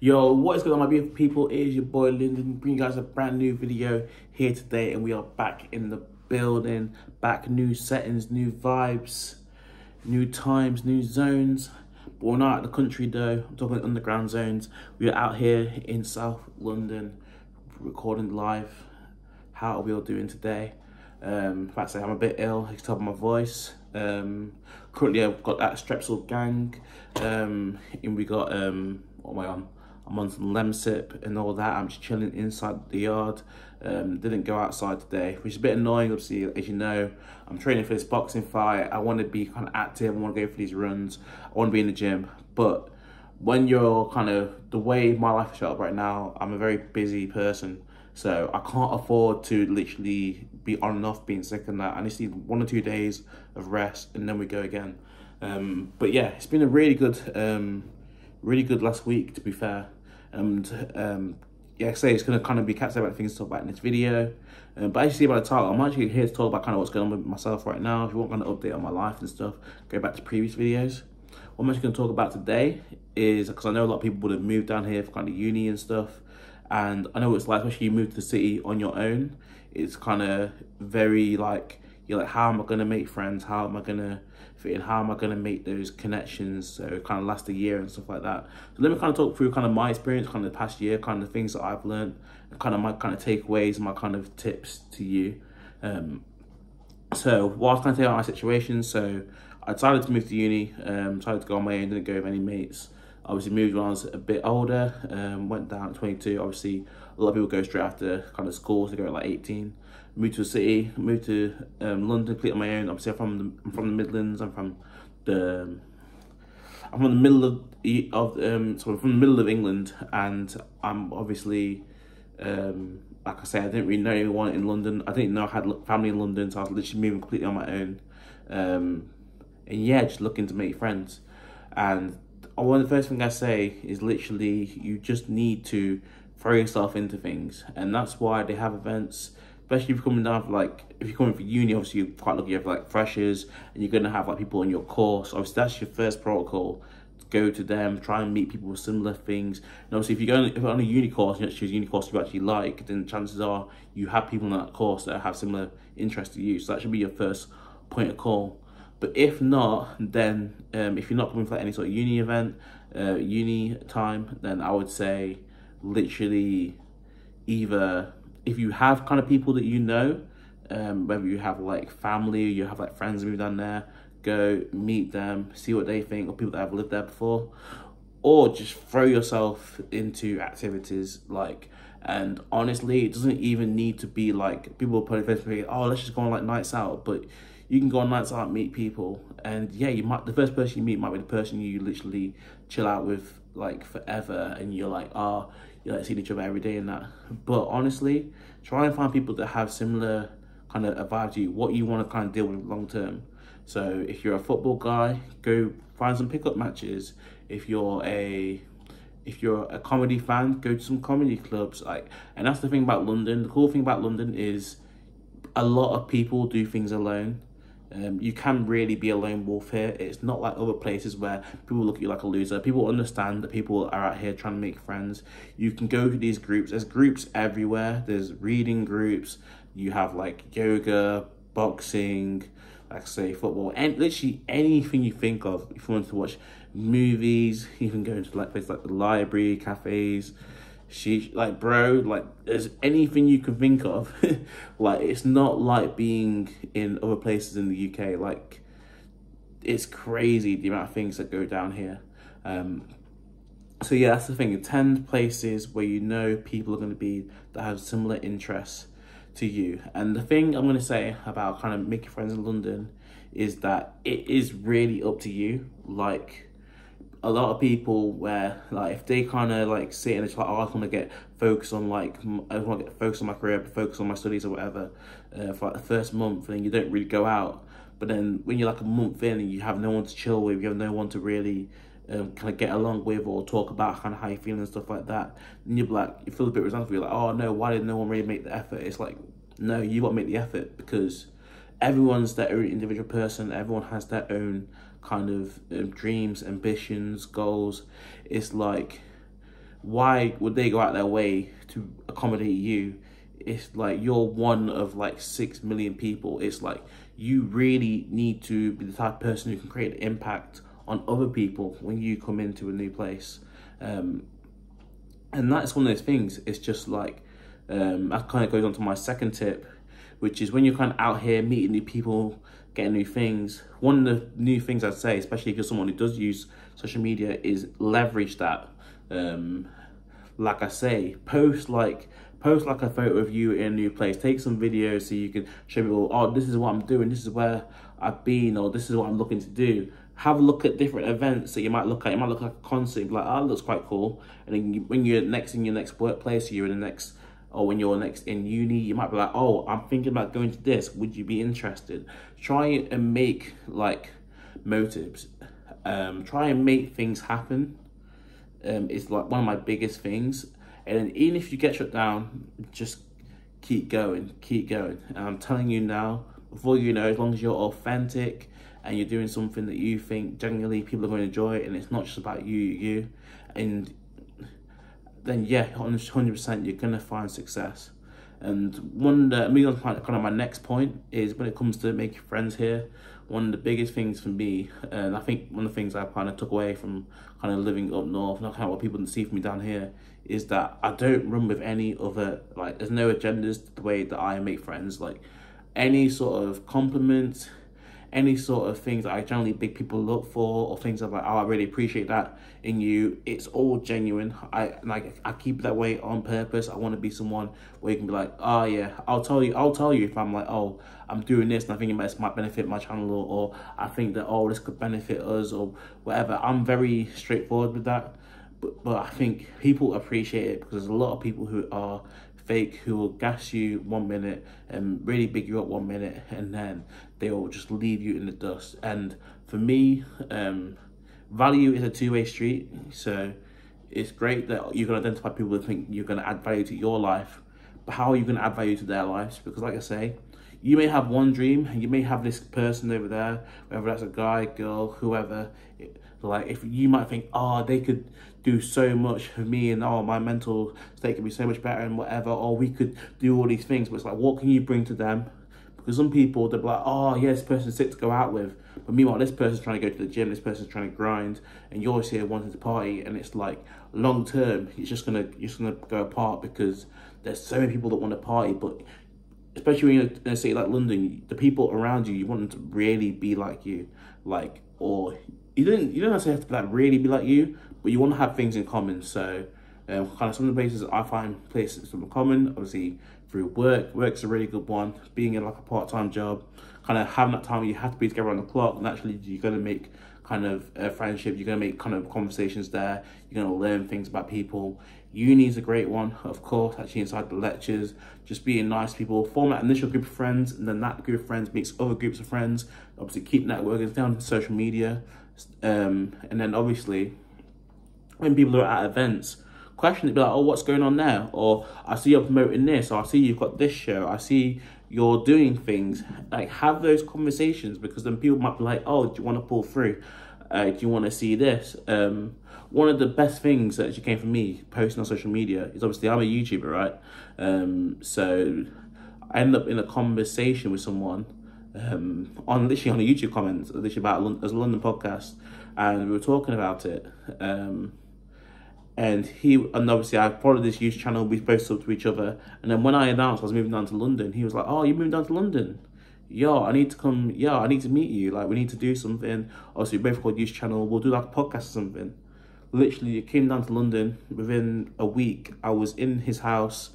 Yo, what is going on, my beautiful people? It is your boy Lyndon, bringing you guys a brand new video here today, and we are back in the building. Back, new settings, new vibes, new times, new zones. But we're not out of the country though. I'm talking underground zones. We are out here in South London, recording live. How are we all doing today? In fact, I'm a bit ill. You can tell by my voice. Currently, I've got that Strepsil gang, and we got what am I on? I'm on some Lemsip and all that. I'm just chilling inside the yard. Didn't go outside today, which is a bit annoying. Obviously, as you know, I'm training for this boxing fight. I want to be kind of active. I want to go for these runs. I want to be in the gym. But when you're kind of the way my life is set up right now, I'm a very busy person. So I can't afford to literally be on and off being sick and that. I need to need 1 or 2 days of rest and then we go again. But yeah, it's been a really good last week, to be fair. And yeah, like I say, it's going to kind of be cats about things to talk about in this video. But as you see by the title, I'm actually here to talk about kind of what's going on with myself right now. If you want kind of update on my life and stuff, go back to previous videos. What I'm actually going to talk about today is, because I know a lot of people would have moved down here for kind of uni and stuff. And I know what it's like, especially you move to the city on your own. It's kind of very like, you're like, how am I going to make friends? How am I going to fit in? How am I going to make those connections so it kind of last a year and stuff like that? So let me kind of talk through kind of my experience, kind of the past year, kind of things that I've learned, and kind of my kind of takeaways, my kind of tips to you. So what I was kind of tell you about my situation, so I decided to move to uni, decided to go on my own, didn't go with any mates. Obviously moved when I was a bit older, went down at 22. Obviously, a lot of people go straight after kind of school, so they go at like 18. Moved to a city, moved to London, completely on my own. Obviously, I'm from the Midlands. I'm from the middle of England, and I'm obviously like I say, I didn't really know anyone in London. I didn't know I had family in London, so I was literally moving completely on my own. And yeah, just looking to make friends. And one of the first things I say is literally you just need to throw yourself into things, and that's why they have events. Especially if you're coming down for like, if you're coming for uni, obviously you're quite lucky you have like freshers, and you're gonna have like people in your course. Obviously that's your first protocol. Go to them, try and meet people with similar things. And obviously if you're on a uni course and you choose a uni course you actually like, then chances are you have people in that course that have similar interests to you. So that should be your first point of call. But if not, then if you're not coming for any sort of uni event, uni time, then I would say literally either, if you have kind of people that you know, whether you have like family or you have like friends who move down there, go meet them, see what they think, or people that have lived there before, or just throw yourself into activities like. And honestly, it doesn't even need to be like, people put it Facebook, oh, let's just go on like nights out, but you can go on nights out, meet people, and yeah, the first person you meet might be the person you literally chill out with like forever, and you're like, oh, you're like seeing each other every day and that. But honestly, try and find people that have similar kind of vibe to you, what you want to kind of deal with long term. So if you're a football guy, go find some pickup matches. If you're a comedy fan, go to some comedy clubs. And that's the thing about London. The cool thing about London is a lot of people do things alone. You can really be a lone wolf here. It's not like other places where people look at you like a loser. People understand that people are out here trying to make friends. You can go to these groups. There's groups everywhere. There's reading groups. You have like yoga, boxing, like say football, and literally anything you think of. If you want to watch movies, you can go into like places like the library, cafes. Like bro, like there's anything you can think of. Like it's not like being in other places in the UK. Like it's crazy the amount of things that go down here. So yeah, that's the thing. Attend places where you know people are going to be that have similar interests to you. And the thing I'm going to say about kind of making friends in London is that it is really up to you. Like a lot of people where like if they kind of like sit and it's like, oh, I want to get focused on like, I want to get focused on my career, focus on my studies or whatever for like the first month, and then you don't really go out. But then when you're like a month in and you have no one to chill with, you have no one to really kind of get along with or talk about kind of how you feel and stuff like that, then you're like, you feel a bit resentful. You're like, oh no, why did no one really make the effort? It's like, no, you got to make the effort, because everyone's their own individual person. Everyone has their own kind of dreams, ambitions, goals. It's like why would they go out their way to accommodate you? It's like you're one of like 6 million people. It's like you really need to be the type of person who can create an impact on other people when you come into a new place. And that's one of those things. It's just like, that kind of goes on to my second tip, which is when you're kind of out here meeting new people, getting new things. One of the new things I'd say, especially if you're someone who does use social media, is leverage that. Like I say, post like a photo of you in a new place. Take some videos so you can show people, oh, this is what I'm doing, this is where I've been, or this is what I'm looking to do. Have a look at different events that you might look at. It might look like a concert, be like, oh, that looks quite cool. And then when you're next in your next workplace, you're in the next, or when you're next in uni, you might be like, oh, I'm thinking about going to this. Would you be interested? Try and make like motives. Try and make things happen. It's like one of my biggest things. And then even if you get shut down, just keep going, keep going. And I'm telling you now, before you know, as long as you're authentic and you're doing something that you think genuinely people are going to enjoy, and it's not just about you, and then yeah, 100% you're going to find success. And moving on to kind of my next point is when it comes to making friends here, one of the biggest things for me, and I think one of the things I kind of took away from kind of living up north, not kind of what people see from me down here, is that I don't run with any other, like, there's no agendas the way that I make friends. Like, any sort of compliments, any sort of things that I generally big people look for, or things I'm like, oh, I really appreciate that in you, it's all genuine. I keep it that way on purpose. I want to be someone where you can be like, oh yeah, I'll tell you if I'm like, oh, I'm doing this and I think this might benefit my channel, or I think that, oh, this could benefit us, or whatever. I'm very straightforward with that. But I think people appreciate it, because there's a lot of people who are fake, who will gas you 1 minute and really big you up 1 minute, and then they will just leave you in the dust. And for me, value is a two-way street. So it's great that you can identify people that think you're going to add value to your life, but how are you going to add value to their lives? Because like I say, you may have one dream and you may have this person over there, whether that's a guy, girl, whoever. Like, if you might think, oh, they could do so much for me, and oh, my mental state could be so much better and whatever, or we could do all these things. But it's like, what can you bring to them? Because some people, they'll be like, oh yeah, this person's sick to go out with, but meanwhile this person's trying to go to the gym, this person's trying to grind, and you're here wanting to party. And it's like, long term, you're just gonna go apart, because there's so many people that want to party. But especially when you're in a city like London, the people around you, you want them to really be like you, like, or you don't necessarily have to like really be like you, but you want to have things in common. So kind of some of the places I find places in common, obviously through work. Work's a really good one. Being in like a part-time job, kind of having that time where you have to be together on the clock. Naturally, you're going to make kind of a friendship. You're going to make kind of conversations there. You're going to learn things about people. Uni's a great one, of course, actually inside the lectures. Just being nice to people, form that initial group of friends, and then that group of friends makes other groups of friends. Obviously, keep networking down social media. And then obviously, when people are at events, question it, be like, oh, what's going on there? Or I see you're promoting this, or I see you've got this show, I see you're doing things. Like, have those conversations, because then people might be like, oh, do you want to pull through? Do you want to see this? One of the best things that actually came from me posting on social media is, obviously I'm a YouTuber, right? So I ended up in a conversation with someone on a YouTube comment, literally about as a London podcast, and we were talking about it. And obviously I followed this YouTube channel, we both subbed to each other, and then when I announced I was moving down to London, he was like, oh, you're moving down to London? Yo, I need to come, I need to meet you, like, we need to do something. Obviously, we both called YouTube channel, we'll do like a podcast or something. Literally, it came down to London, within a week, I was in his house,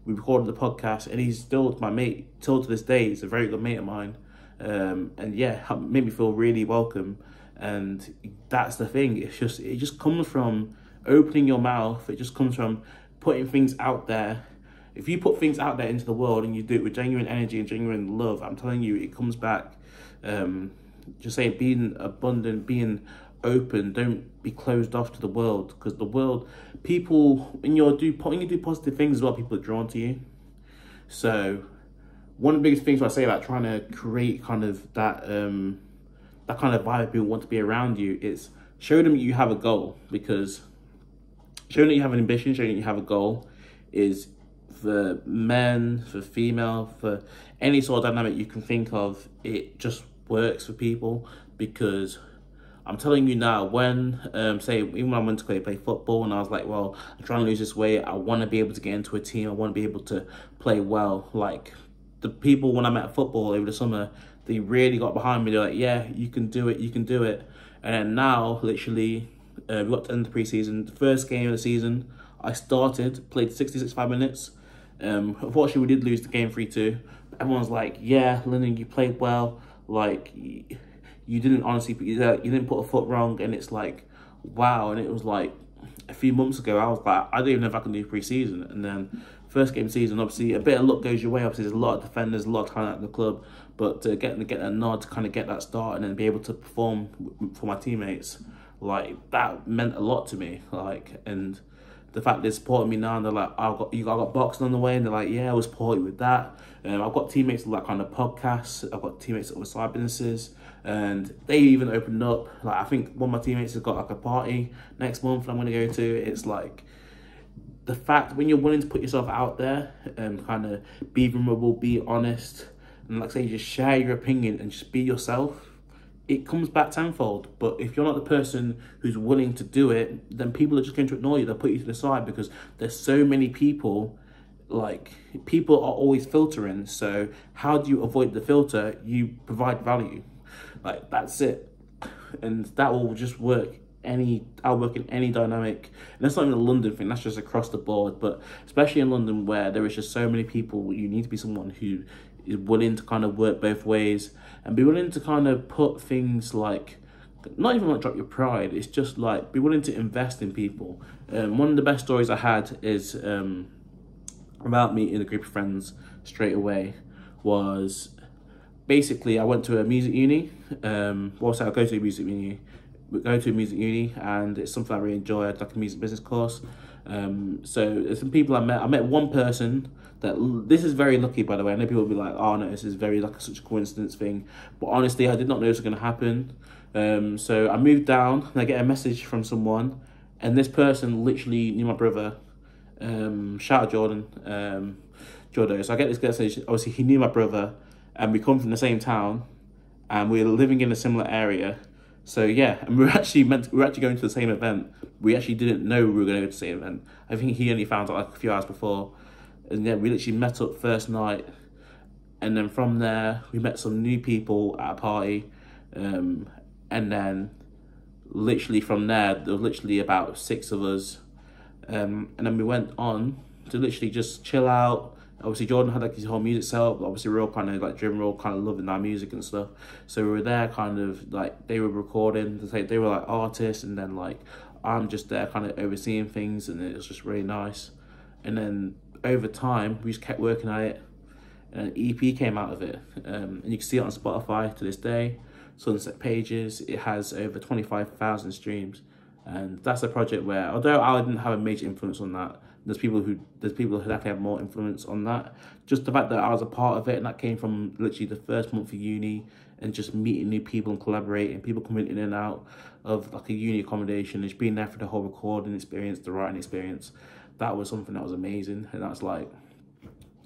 we recorded the podcast, and he's still my mate, till to this day. He's a very good mate of mine. And yeah, made me feel really welcome. And that's the thing, it just comes from opening your mouth. It just comes from putting things out there. If you put things out there into the world and you do it with genuine energy and genuine love, I'm telling you, it comes back. Just say, being abundant, being open, don't be closed off to the world, because the world, people, when you do positive things as well, people are drawn to you. So one of the biggest things I say about trying to create kind of that kind of vibe people want to be around you is show them you have a goal. Because showing that you have an ambition, showing that you have a goal is, for men, for female, for any sort of dynamic you can think of, it just works for people. Because I'm telling you now, when, say, even when I went to play football and I was like, well, I'm trying to lose this weight, I want to be able to get into a team, I want to be able to play well. Like, the people when I met at football over the summer, they really got behind me. They're like, yeah, you can do it, you can do it. And then now, literally, we got to the end of the preseason. The first game of the season, I started, played 65 minutes. Unfortunately, we did lose the game 3-2. Everyone's like, yeah, Lyndon, you played well. Like, you didn't honestly, you didn't put a foot wrong. And it's like, wow. And it was like, a few months ago, I was like, I don't even know if I can do pre-season. And then first game of season, obviously, a bit of luck goes your way. Obviously, there's a lot of defenders, a lot of talent at the club. But to get that nod, to kind of get that start and then be able to perform for my teammates, like, that meant a lot to me. Like, and the fact they're supporting me now, and they're like, I got boxing on the way, and they're like, yeah, I was supporting with that. I've got teammates that like kind of podcasts, I've got teammates that were side businesses, and they even opened up. Like, I think one of my teammates has got like a party next month that I'm gonna go to. It's like, the fact when you're willing to put yourself out there and kind of be vulnerable, be honest, and like say, just share your opinion and just be yourself, it comes back tenfold. But if you're not the person who's willing to do it, then people are just going to ignore you. They'll put you to the side because there's so many people. Like, people are always filtering. So how do you avoid the filter? You provide value. Like, that's it. And that will just work. I'll work in any dynamic. And that's not even a London thing, that's just across the board. But especially in London, where there is just so many people, you need to be someone who is willing to kind of work both ways and be willing to kind of put things like, not even like drop your pride, it's just like be willing to invest in people. One of the best stories I had is about meeting a group of friends straight away. Was basically, I went to a music uni. Also, I go to a music uni. And it's something I really enjoy. I had like a music business course. So there's some people I met. I met one person that, this is very lucky, by the way. I know people will be like, oh no, this is very like such a coincidence thing. But honestly, I did not know this was going to happen. So I moved down and I get a message from someone, and this person literally knew my brother. Shout out Jordan, Jordo. So I get this message. Obviously, he knew my brother, and we come from the same town, and we're living in a similar area. So yeah, and we were actually going to the same event. We actually didn't know we were going to go to the same event. I think he only found out like a few hours before. And yeah, we literally met up first night, and then from there we met some new people at a party, and then literally from there was literally about 6 of us, and then we went on to literally just chill out. Obviously, Jordan had like his whole music set up. Obviously, we're all kind of like driven, we're all kind of loving our music and stuff. So we were there, kind of like they were recording. They were like artists, and then like I'm just there, kind of overseeing things, and it was just really nice. And then over time, we just kept working at it, and an EP came out of it. And you can see it on Spotify to this day. Sunset Pages. It has over 25,000 streams, and that's a project where, although I didn't have a major influence on that, there's people who definitely have more influence on that. Just the fact that I was a part of it, and that came from literally the first month of uni, and just meeting new people and collaborating, people coming in and out of like a uni accommodation, and just being there for the whole recording experience, the writing experience. That was something that was amazing. And that's like,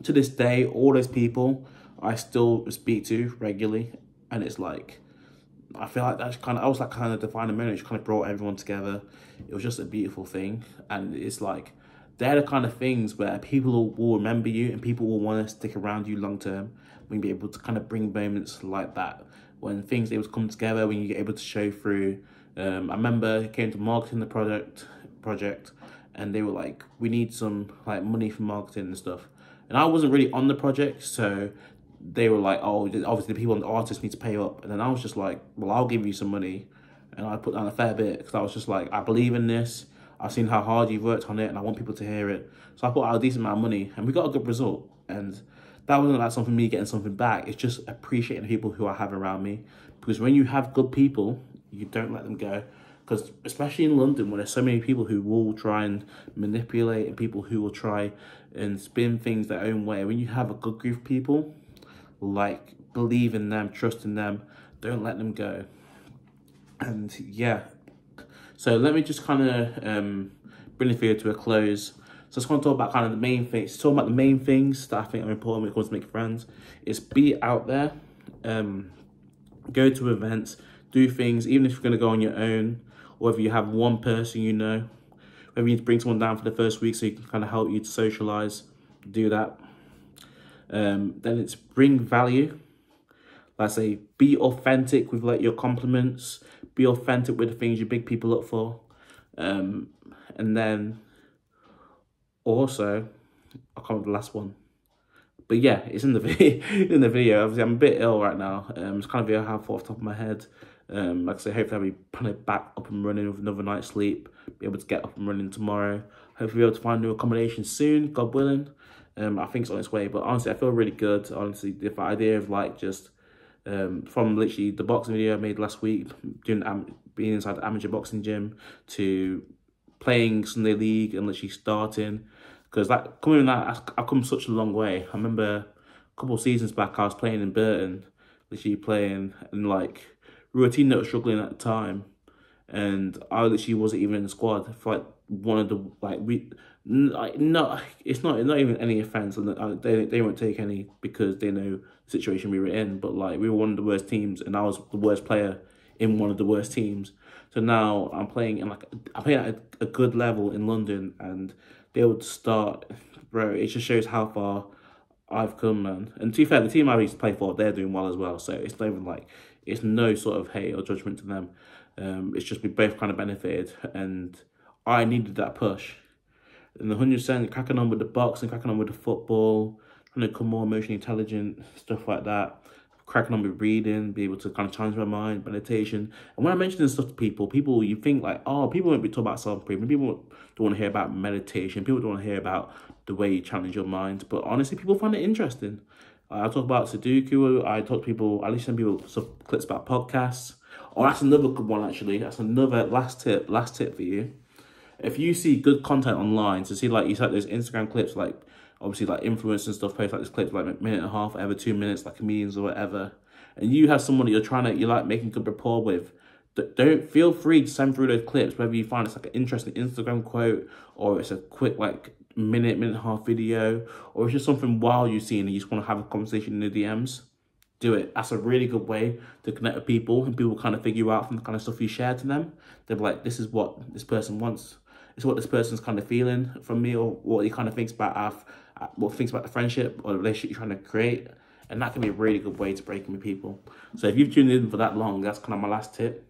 to this day, all those people I still speak to regularly, and it's like, I feel like that's kind of, I was like kind of defining moment, which kind of brought everyone together. It was just a beautiful thing. And it's like, they're the kind of things where people will remember you, and people will want to stick around you long term. When you be able to kind of bring moments like that, when things able to come together, when you get able to show through. I remember it came to marketing the project, and they were like, we need some like money for marketing and stuff. And I wasn't really on the project, so they were like, oh, obviously the people and the artists need to pay up. And then I was just like, well, I'll give you some money. And I put down a fair bit, because I was just like, I believe in this. I've seen how hard you've worked on it, and I want people to hear it. So I put out a decent amount of money, and we got a good result. And that wasn't like something me getting something back. It's just appreciating the people who I have around me. Because when you have good people, you don't let them go. Because especially in London, when there's so many people who will try and manipulate, and people who will try and spin things their own way, when you have a good group of people, like, believe in them, trust in them, don't let them go. And yeah, so let me just kind of bringing the video to a close. So I just want to talk about kind of the main things. Talking about the main things that I think are important when it comes to making friends is be out there, go to events, do things, even if you're going to go on your own, or if you have one person you know, whether you need to bring someone down for the first week so you can kind of help you to socialize, do that. Then it's bring value. Like I say, be authentic with like your compliments, be authentic with the things you big people look for. And then also, I can't remember the last one. But yeah, it's in the video. In the video, obviously, I'm a bit ill right now. It's kind of video I have off the top of my head. Like I say, hopefully I'll be kind of back up and running with another night's sleep. Be able to get up and running tomorrow. Hopefully be able to find new accommodation soon, God willing. I think it's on its way. But honestly, I feel really good. Honestly, the idea of like just from literally the boxing video I made last week, being inside the amateur boxing gym, to playing Sunday League and literally starting. Because like coming in that, I've come such a long way. I remember a couple of seasons back, I was playing in Burton, literally playing, and like we were a team that was struggling at the time, and I literally wasn't even in the squad for like one of the it's not even any offense, and they won't take any because they know the situation we were in. But like we were one of the worst teams, and I was the worst player in one of the worst teams. So now I'm playing at a good level in London, and be able to start, bro, it just shows how far I've come, man. And to be fair, the team I used to play for, they're doing well as well. So it's not even like, it's no sort of hate or judgment to them. It's just we both kind of benefited, and I needed that push. And 100% cracking on with the boxing, cracking on with the football, trying to become more emotionally intelligent, stuff like that. Cracking on with reading, be able to kind of challenge my mind, meditation. And when I mention this stuff to people, you think like, oh, people won't be talking about self-improvement. People don't want to hear about meditation. People don't want to hear about the way you challenge your mind. But honestly, people find it interesting. I talk about Sudoku. I talk to people, I listen to people some clips about podcasts. Oh, that's another good one, actually. That's another last tip for you. If you see good content online, so see like you said those Instagram clips, like obviously like influencers and stuff post like this clips like a minute and a half, whatever, 2 minutes, like comedians or whatever, and you have someone that you're like making good rapport with, don't feel free to send through those clips, whether you find it's like an interesting Instagram quote, or it's a quick like minute and a half video, or it's just something wild you've seen and you just want to have a conversation in the DMs. Do it. That's a really good way to connect with people, and people kind of figure out from the kind of stuff you share to them. They're like, this is what this person wants. It's what this person's kind of feeling from me, or what he kind of thinks about the friendship or the relationship you're trying to create. And that can be a really good way to break in with people. So if you've tuned in for that long, that's kind of my last tip.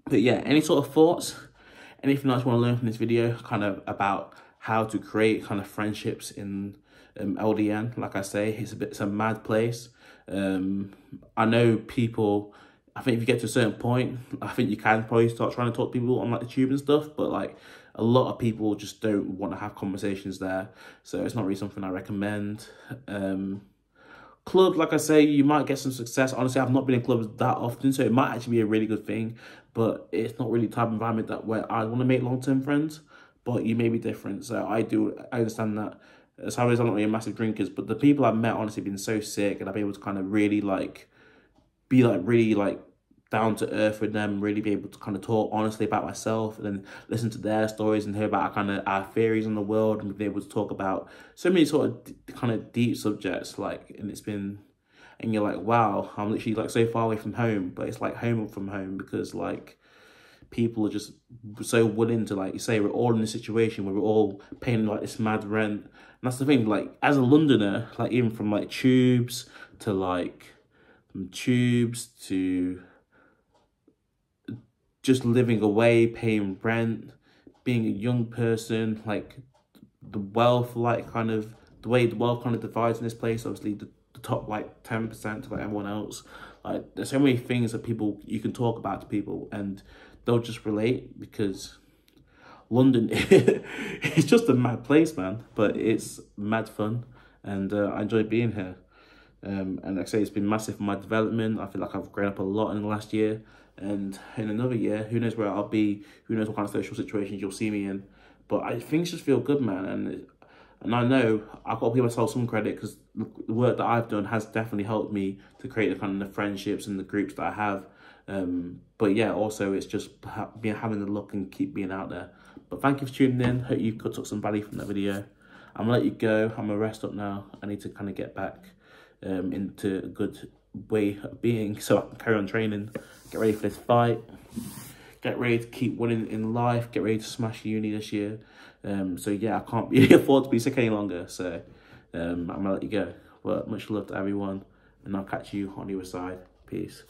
But yeah, any sort of thoughts, anything else you want to learn from this video, kind of about how to create kind of friendships in LDN. Like I say, it's a mad place. I know people, I think if you get to a certain point, I think you can probably start trying to talk to people on like the tube and stuff, but like a lot of people just don't want to have conversations there. So it's not really something I recommend. Clubs, like I say, you might get some success. Honestly, I've not been in clubs that often, so it might actually be a really good thing, but it's not really the type of environment that where I want to make long-term friends, but you may be different. So I understand that. As far as I'm not really massive drinkers, but the people I've met honestly been so sick, and I've been able to kind of really like, be like really like down to earth with them, really be able to kind of talk honestly about myself, and then listen to their stories and hear about kind of our theories on the world, and be able to talk about so many sort of kind of deep subjects, like, and it's been, and you're like, wow, I'm literally like so far away from home, but it's like home from home, because like people are just so willing to, like you say, we're all in a situation where we're all paying like this mad rent. And that's the thing, like as a Londoner, like even from like tubes to just living away, paying rent, being a young person, like the wealth, like kind of the way the wealth kind of divides in this place, obviously the top like 10% to like everyone else. Like there's so many things that you can talk about to people, and they'll just relate, because London it's just a mad place, man, but it's mad fun, and I enjoy being here. And like I say, it's been massive for my development. I feel like I've grown up a lot in the last year, and in another year, who knows where I'll be, who knows what kind of social situations you'll see me in, but things just feel good, man. And I know I've got to give myself some credit, because the work that I've done has definitely helped me to create the kind of the friendships and the groups that I have. But yeah, also it's just having the luck and keep being out there. But thank you for tuning in. Hope you took some value from that video. I'm gonna let you go. I'm gonna rest up now. I need to kind of get back into a good way of being so I can carry on training, get ready for this fight, get ready to keep winning in life, get ready to smash uni this year. So yeah, I can't be afford to be sick any longer. So I'm gonna let you go. But much love to everyone, and I'll catch you on the other side. Peace.